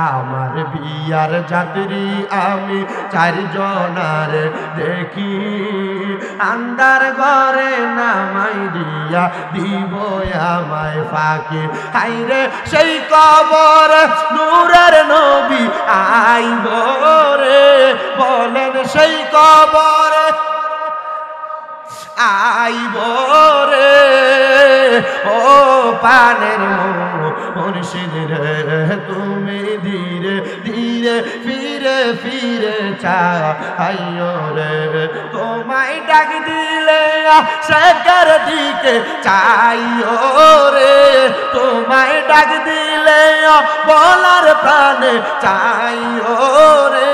আমার বিয়ার যাত্রী আমি চারজনার দেখি আন্দার ঘরে নামাই দিয়া দিব আমায় ফাঁকি হাইরে সেই কবর নূরের নবী আইব রে বলেন সেই কবর আইব রে ও পানের মুর্শিদ রে তুমি ধীরে ধীরে ফিরে ফিরে চাইও রে তোমায় ডাক দিলে শেখের দিকে চাইও রে তোমায় ডাক দিলে বলার প্রাণে চাইও রে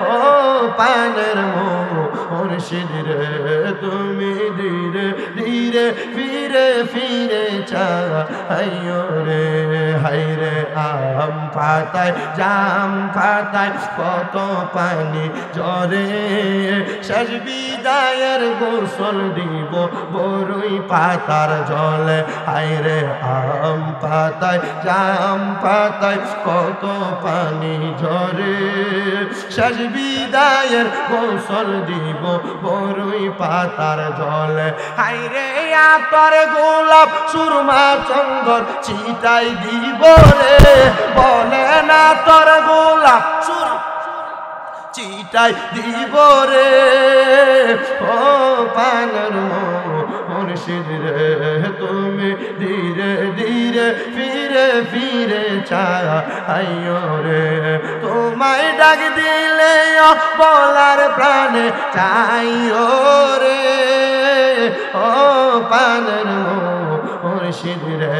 ও পানের মুর্শিদ রে তুমি ধীরে ধীরে ফিরে ফিরে চাইও রে হাইরে আম পাতায় জাম পাতায় কত পানি ঝরে শেষ বিদায়ের গোসল দিব বরুই পাতার জলে হাইরে আম পাতায় জাম পাতায় কত পানি ঝরে শেষ বিদায়ের গোসল দিব বরুই পাতার জলে হাইরে আতর গোলাপ সুরমা চন্দন ছিটাই দিব রে বলে না তোর গোলাপ সুর চিটাই দিব রে ও পানের মুর্শিদ রে তুমি ধীরে ধীরে ফিরে ফিরে চাইও রে তোমায় ডাক দিলে বলার প্রাণে চাইও রে ও পানের মুর্শিদ রে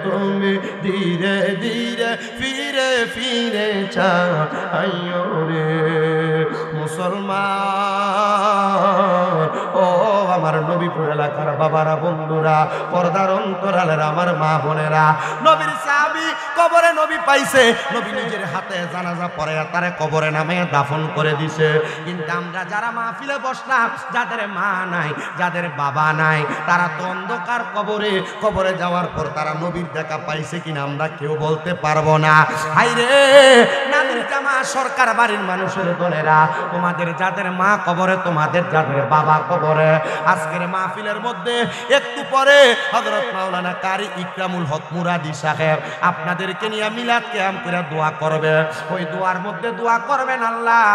তুমি ধীরে ধীরে ফিরে ফিরে চাইও রে মুসলমান ও আমার নবীপুর এলাকার বাবারা বন্ধুরা পর্দার অন্তরালের আমার মা বোনেরা নবীর সাহাবী কবরে নবী পাইছে নবী নিজের হাতে জানাজা পড়ে তারে কবরে নামে দাফন করে দিছে কিন্তু আমরা যারা মাহফিলে বসলাম যাদের মা নাই যাদের বাবা নাই তারা তো অন্ধকার কবরে যাওয়ার পর তারা নবীর দেখা পাইছে কিনা আমরা কেউ বলতে পারবো না হাইরে নাদের জামা সরকার বাড়ির মানুষের দলেরা তোমাদের যাদের মা কবরে তোমাদের যাদের বাবা কবরে আজকের মাহফিলের মধ্যে একটু পরে হযরত মাওলানা কারি ইকরামুল হক মুরাদি সাহেব আপনাদেরকে নিয়ে মিলাদ কিয়াম করে দোয়া করবে ওই দোয়ার মধ্যে দোয়া করবেন আল্লাহ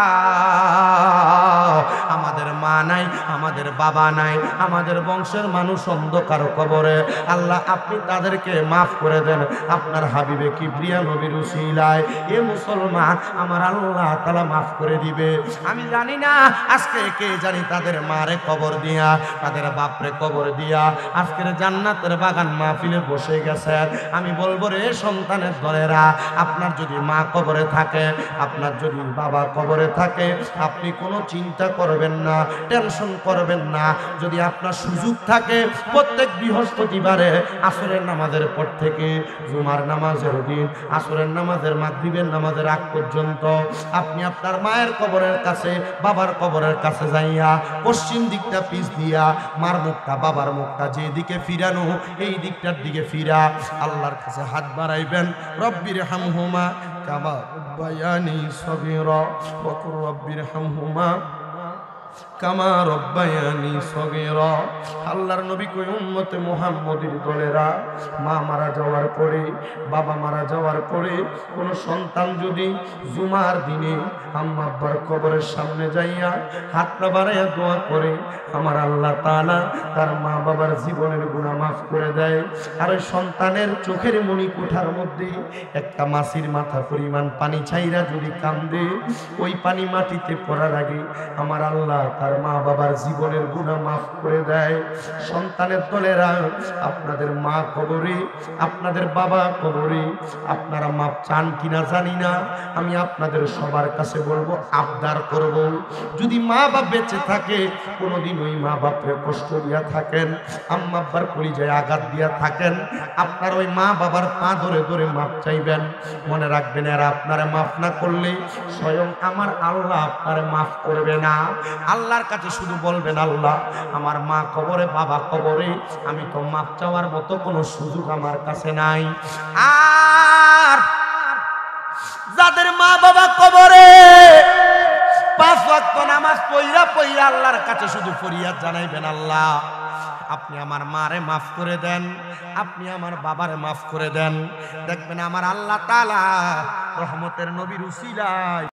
আমাদের মা নাই আমাদের বাবা নাই আমাদের বংশের মানুষ অন্ধকার কবরে আল্লাহ আপনি তাদেরকে মাফ করে দেন আপনার হাবিবে কিবরিয়া নবীর উসিলায় এ মুসলমান আমার আল্লাহ তাআলা মাফ করে দিবে আমি জানি না আজকে কে জানি তাদের মারে কবর দিয়া তাদের বাপরে কবর দিয়া আজকের জান্নাতের বাগান মাহফিলে বসে গেছেন আমি বলবো রে সন্তানের দলেরা আপনার যদি মা কবরে থাকে আপনার যদি বাবা কবরে থাকে আপনি কোনো চিন্তা করবেন না টেনশন করবেন না যদি আপনার সুযোগ থাকে প্রত্যেক বৃহস্পতিবারে আসরের নামাজের পর থেকে জুমার নামাজের দিন আসরের নামাজের মাগরিবের নামাজের আগ পর্যন্ত আপনি আপনার মায়ের কবরের কাছে বাবার কবরের কাছে যাইয়া পশ্চিম দিকটা পিছ দিয়া মার মুখটা বাবার মুখটা যেদিকে ফিরানো এই দিকটার দিকে ফিরা আল্লাহর কাছে হাত বাড়াইবেন রব্বির হামহুমা কামা রব্বায়ানি সগীরা ওয়া কুর রব্বির হামহুমা কামা রব্বায়ানি সগীরা আল্লাহর নবী কই উম্মতে মুহাম্মদের দলেরা মা মারা যাওয়ার পরে বাবা মারা যাওয়ার পরে কোন সন্তান যদি জুমার দিনে আম্মা আব্বার কবরের সামনে যাইয়া হাতটা বাড়াইয়া দোয়া করে আমার আল্লাহ তাআলা তার মা বাবার জীবনের গুনাহ মাফ করে দেয় আর ওই সন্তানের চোখের মনি কোঠার মধ্যে একটা মাছির মাথা পরিমাণ পানি ছাইরা যদি কান্দে ওই পানি মাটিতে পড়ার আগে আমার আল্লাহ তার মা বাবার জীবনের গুনাহ মাফ করে দেয় সন্তানের দলেরা আপনাদের মা কবরে আপনাদের বাবা কবরে আপনারা মাপ চান কিনা জানি না আমি আপনাদের সবার কাছে বলবো আবদার করব যদি মা বাপ বেঁচে থাকে কোনোদিন ওই মা বাপকে কষ্ট দিয়া থাকেন আম্মা আব্বার কলিজায় আঘাত দিয়া থাকেন আপনার ওই মা বাবার পা ধরে ধরে মাপ চাইবেন মনে রাখবেন আর আপনারা মাফ না করলে স্বয়ং আমার আল্লাহ আপনারে মাফ করবে না আল্লাহর কাছে শুধু বলবেন আল্লাহ আমার মা কবরে বাবা কবরে আমি তো মাফ চাওয়ার মতো কোনো সুযোগ আমার কাছে নাই আর যাদের মা বাবা কবরে 5 ওয়াক্ত নামাজ পড়া পড়া আল্লাহর কাছে শুধু ফরিয়াদ জানাইবেন, আল্লাহ আপনি আমার মারে মাফ করে দেন, আপনি আমার বাবারে মাফ করে দেন। দেখবেন আমার আল্লাহ তাআলা রহমতের নবীর উসিলায়